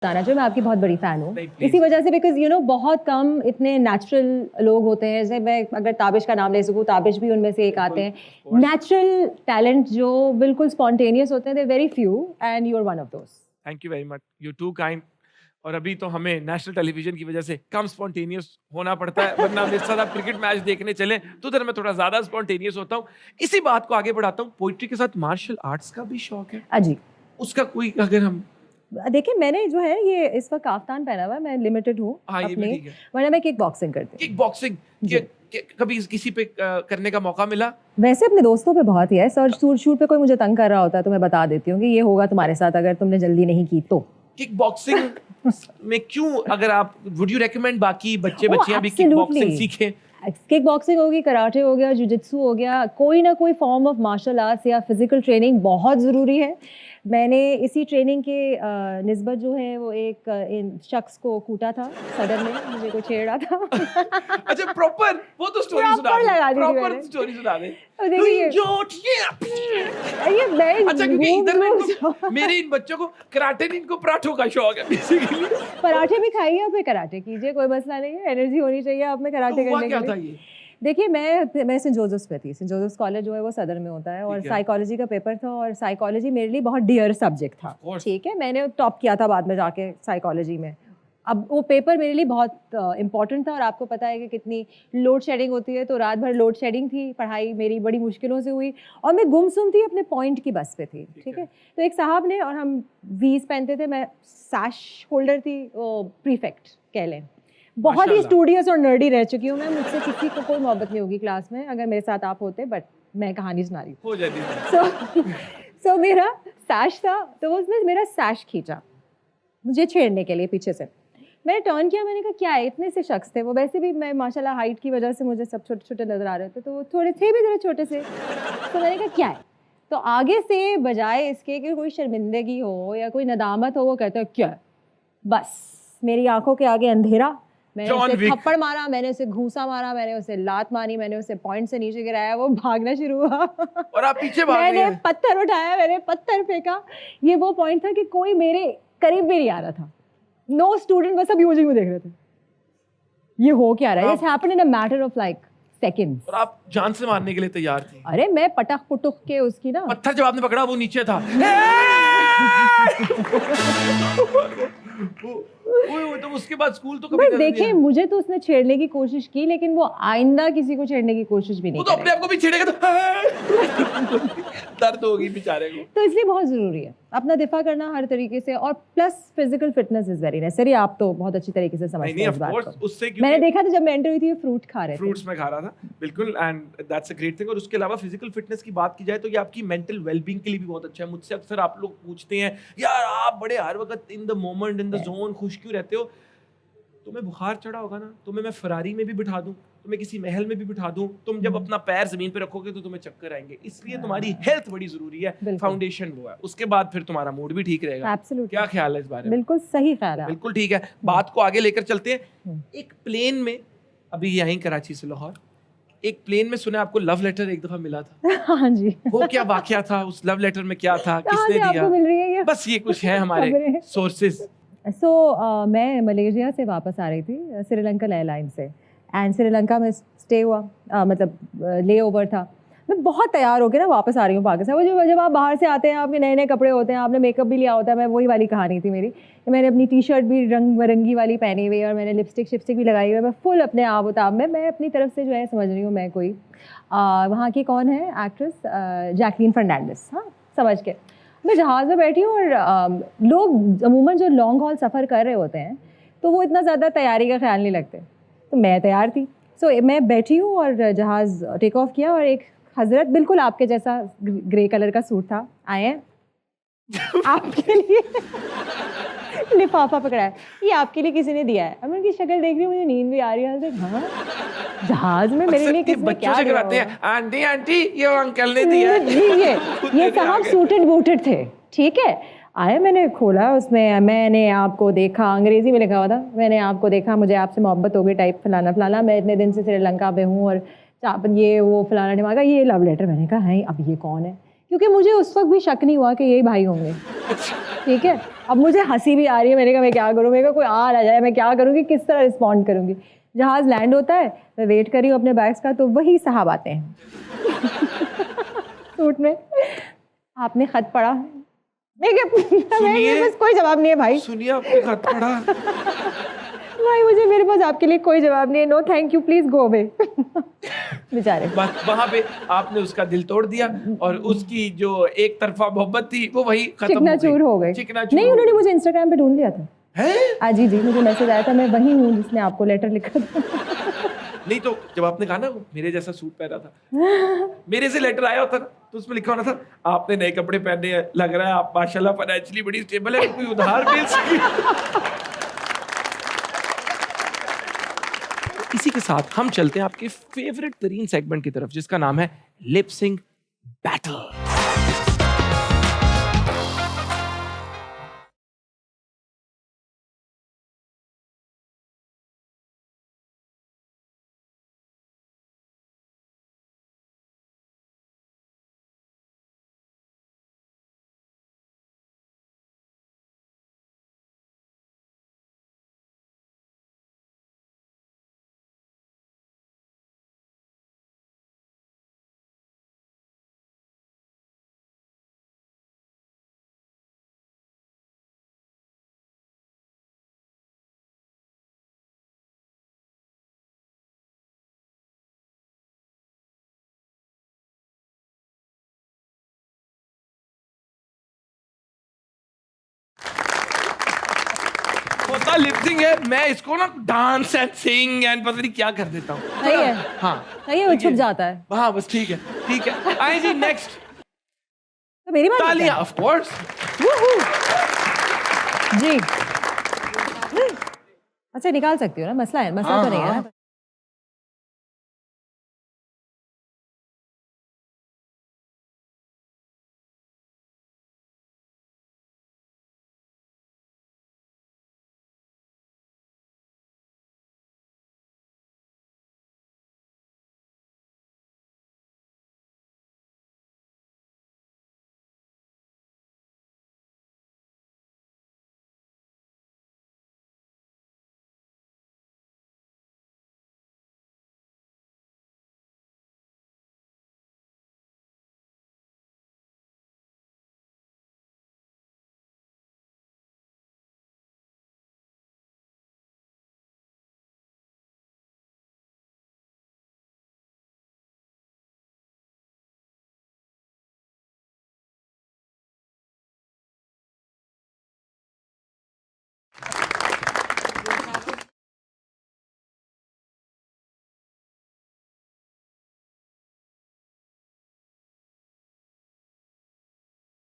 बताना चाहिए, मैं आपकी बहुत बड़ी फ़ैन हूँ। नहीं, please. इसी वजह से बिकॉज़ बहुत कम इतने नेचुरल लोग होते हैं। जैसे मैं अगर ताबिश का नाम ले सकूँ, ताबिश भी उनमें से एक आते हैं। नेचुरल टैलेंट जो बिल्कुल स्पॉन्टेनियस होते हैं, they very few and you are one of those. Thank you very much, you too kind. और अभी तो हमें नेशनल टेलीविजन की वजह से कम स्पॉन्टेनियस होना पड़ता है, वरना मेरे साथ आप क्रिकेट मैच देखने चले तो उधर मैं थोड़ा ज्यादा स्पॉन्टेनियस होता हूँ। इसी बात को आगे बढ़ाता हूँ, पोइट्री के साथ मार्शल आर्ट्स का भी शौक है? जी। उसका कोई अगर हम देखिए, मैंने जो है ये इस वक्त काफ्तान पहना हुआ है, मैं लिमिटेड हूँ हाँ, ये भी अपने, ठीक है। वरना मैं किक बॉक्सिंग करती हूँ। किक बॉक्सिंग कभी किसी पे करने का मौका मिला? वैसे अपने दोस्तों पे बहुत ही है सर, शूट पे कोई मुझे तंग कर रहा होता है तो मैं बता देती हूँ कि ये होगा तुम्हारे साथ अगर तुमने जल्दी नहीं की तो। किक बॉक्सिंग में क्यों, अगर आप वुड यू रेकमेंड बाकी बच्चियां भी किक बॉक्सिंग सीखें? किक बॉक्सिंग होगी, कराटे हो गया, जुजित्सु हो गया, कोई ना कोई फॉर्म ऑफ मार्शल आर्ट्स या फिजिकल ट्रेनिंग बहुत ज़रूरी है। मैंने इसी ट्रेनिंग के निस्बत जो है वो एक शख्स को कूटा था सदर में, मुझे कोई छेड़ा था। अच्छा, प्रॉपर वो तो स्टोरी सुना दे, प्रॉपर स्टोरी सुना दे। देखिए ये मैं अच्छा, क्योंकि इधर में मेरे इन बच्चों को कराटे नहीं, इनको पराठों का शौक है बेसिकली। पराठे भी खाइए, आप कराटे कीजिए, कोई मसला नहीं है, एनर्जी होनी चाहिए आप में कराटे करने के लिए। देखिए, मैं सेंट जोसेफ्स में थी। सेंट जोसेफ्स कॉलेज जो है वो सदर में होता है और साइकोलॉजी का पेपर था और साइकोलॉजी मेरे लिए बहुत डियर सब्जेक्ट था। ठीक है, मैंने टॉप किया था बाद में जाके साइकोलॉजी में। अब वो पेपर मेरे लिए बहुत इम्पॉर्टेंट था और आपको पता है कि कितनी लोड शेडिंग होती है, तो रात भर लोड शेडिंग थी, पढ़ाई मेरी बड़ी मुश्किलों से हुई और मैं गुमसुम थी, अपने पॉइंट की बस पे थी। ठीक है, तो एक साहब ने, और हम वीज़ पहनते थे, मैं सैश होल्डर थी, प्रीफेक्ट कह लें। बहुत ही स्टूडियस और नर्डी रह चुकी हूँ मैं, मुझसे किसी को कोई मोहब्बत नहीं होगी क्लास में अगर मेरे साथ आप होते, बट मैं कहानी सुना रही हो जाती। सो मेरा सैश था, तो उसने मेरा सैश खींचा मुझे छेड़ने के लिए पीछे से। मैंने टर्न किया, मैंने कहा क्या है, इतने से शख्स थे वो, वैसे भी मैं माशाल्लाह हाइट की वजह से मुझे सब छोटे छोटे नजर आ रहे थे, तो वो थोड़े थे भी जरा छोटे से। तो मैंने कहा क्या है, तो आगे से बजाय इसके कि कोई शर्मिंदगी हो या कोई नदामत हो, वो कहता है क्या है। बस मेरी आंखों के आगे अंधेरा, मैंने उसे थप्पड़ मारा, मैंने उसे घूसा मारा, मैंने उसे लात मारी, मैंने उसे पॉइंट से नीचे गिराया, वो भागना शुरू हुआ और आप पीछे भाग रही हैं। मैंने पत्थर उठाया, मैंने पत्थर फेंका। ये वो पॉइंट था कि कोई मेरे करीब भी नहीं आ रहा था, नो स्टूडेंट, बस सब यूं देख रहे थे ये हो क्या रहा है। This happened in a matter of like seconds. और आप जान से मारने के लिए तैयार थी? अरे मैं पटक पुटुक के उसकी ना, पत्थर जब आपने पकड़ा वो नीचे था। तो उसके बाद स्कूल तो कभी देखिए, मुझे तो उसने छेड़ने की कोशिश की, लेकिन वो आइंदा किसी को छेड़ने की कोशिश भी नहीं वो तो अपने आप को भी छेड़ेगा तो दर्द होगी बेचारे को। तो इसलिए बहुत जरूरी है अपना दिफा करना हर तरीके से, और plus physical fitness is very necessary. आप तो बहुत अच्छी तरीके से समझते हैं इस बात को। उससे मैंने देखा था जब मैं एंटर हुई थी, फ्रूट खा रहे थे। फ्रूट्स में खा रहा था, बिल्कुल, and that's a great thing. और उसके अलावा फिजिकल फिटनेस की बात की जाए तो ये आपकी मेंटल वेलबींग के लिए भी बहुत अच्छा है। मुझसे अक्सर आप लोग पूछते हैं, यार आप बड़े हर वक्त in the moment, in the zone, खुश क्यों रहते हो? तुम्हें बुखार चढ़ा होगा ना, तुम्हें मैं फरारी में भी बिठा दूं, तुम्हें किसी महल में भी बिठा दूं, तुम जब अपना पैर जमीन पे रखोगे तो तुम्हें चक्कर आएंगे। इसलिए तुम्हारी हेल्थ बड़ी जरूरी है, फाउंडेशन वो है, उसके बाद फिर तुम्हारा मूड भी ठीक रहेगा। क्या ख्याल है इस बारे में? बिल्कुल सही ख्याल है, बिल्कुल ठीक है। बात को आगे लेकर चलते हैं। एक प्लेन में, अभी यहीं कराची से लाहौर, एक प्लेन में सुना आपको लव लेटर एक दफा मिला था। हाँ जी। वो क्या वाकया था? उस लव लेटर में क्या था, किसने दिया? मिल रही है ये? बस ये कुछ है हमारे सोर्सेज। मैं मलेशिया से वापस आ रही थी, श्रीलंकन एयरलाइन से, एंड श्रीलंका में स्टे हुआ, मतलब ले ओवर था। मैं बहुत तैयार होकर ना वापस आ रही हूँ पाकिस्तान। वो जब आप बाहर से आते हैं, आपके नए नए कपड़े होते हैं, आपने मेकअप भी लिया होता है। मैं वही वाली कहानी थी मेरी, मैंने अपनी टी शर्ट भी रंग बिरंगी वाली पहनी हुई और मैंने लिपस्टिक भी लगाई हुई है। मैं फुल अपने आप उताब में, मैं अपनी तरफ से जो है समझ रही हूँ मैं कोई वहाँ की कौन है एक्ट्रेस, जैकलीन फर्नांडिस, हाँ समझ के मैं जहाज़ में बैठी हूँ। और लोग अमूमन जो लॉन्ग हॉल सफ़र कर रहे होते हैं तो वो इतना ज़्यादा तैयारी का ख्याल नहीं लगते, तो मैं तैयार थी। मैं बैठी हूँ और जहाज़ टेक ऑफ किया और एक हज़रत बिल्कुल आपके जैसा ग्रे कलर का सूट था, आए हैं आपके लिए लिफाफा पकड़ा है, ये आपके लिए किसी ने दिया है। अब उनकी शक्ल देख रही हूँ, मुझे नींद भी आ रही है। हाँ, जहाज में मेरे लिए किसने क्या दिया? कराते हैं, आंटी आंटी ये अंकल ने दिया है। ये साहब सूटेड बूटेड थे, ठीक है। आए, मैंने खोला, उसमें मैंने आपको देखा, अंग्रेजी में लिखा हुआ था, मैंने आपको देखा, मुझे आपसे मोहब्बत हो गई टाइप, फलाना फलाना, मैं इतने दिन से श्रीलंका पे हूँ और ये वो फलाना दिमागा, ये लव लेटर। मैंने कहा है अब ये कौन है? क्योंकि मुझे उस वक्त भी शक नहीं हुआ कि यही भाई होंगे। ठीक है, अब मुझे हंसी भी आ रही है, मैंने कहा मैं क्या करूँ, मेरे को कोई आ जाए, मैं क्या करूँगी, किस तरह रिस्पॉन्ड करूँगी। जहाज़ लैंड होता है, मैं वेट कर रही हूँ अपने बैग्स का, तो वही साहब आते हैं सूट में। आपने खत पढ़ा? मेरे पास कोई जवाब नहीं है भाई। सुनिए, आपने खत पढ़ा? भाई मुझे, मेरे पास आपके लिए कोई जवाब नहीं है, no thank you, please go away. बेचारे। बस वहां पे आपने उसका दिल तोड़ दिया और उसकी जो एक तरफा मोहब्बत थी वो वही खत्म चिकनाचूर हो गई। चिकनाचूर नहीं, उन्होंने मुझे इंस्टाग्राम पे ढूंढ लिया था। है? जी जी, मुझे मैसेज आया था, मैं वही हूँ जिसने आपको लेटर लिखा था। नहीं तो जब आपने कहा ना वो मेरे जैसा सूट पहना था, मेरे से लेटर आया होता ना तो उसमें लिखा होना था आपने नए कपड़े पहने हैं, लग रहा है आप माशाल्लाह फाइनेंशियली बड़ी स्टेबल है, कोई उधार मिल सके। इसी के साथ हम चलते हैं आपके फेवरेट तरीन सेगमेंट की तरफ, जिसका नाम है लिप सिंक बैटल। होता लिपसिंग है, मैं इसको ना डांस एंड सिंग एंड पता नहीं क्या कर देता हूँ। सही है, हाँ सही है, वो छुप जाता है। हाँ बस ठीक है, ठीक है। आए जी नेक्स्ट। तो मेरी बात तालियां ऑफ कोर्स। जी। अच्छा निकाल सकती हो ना, मसला है, मसला तो नहीं है ना।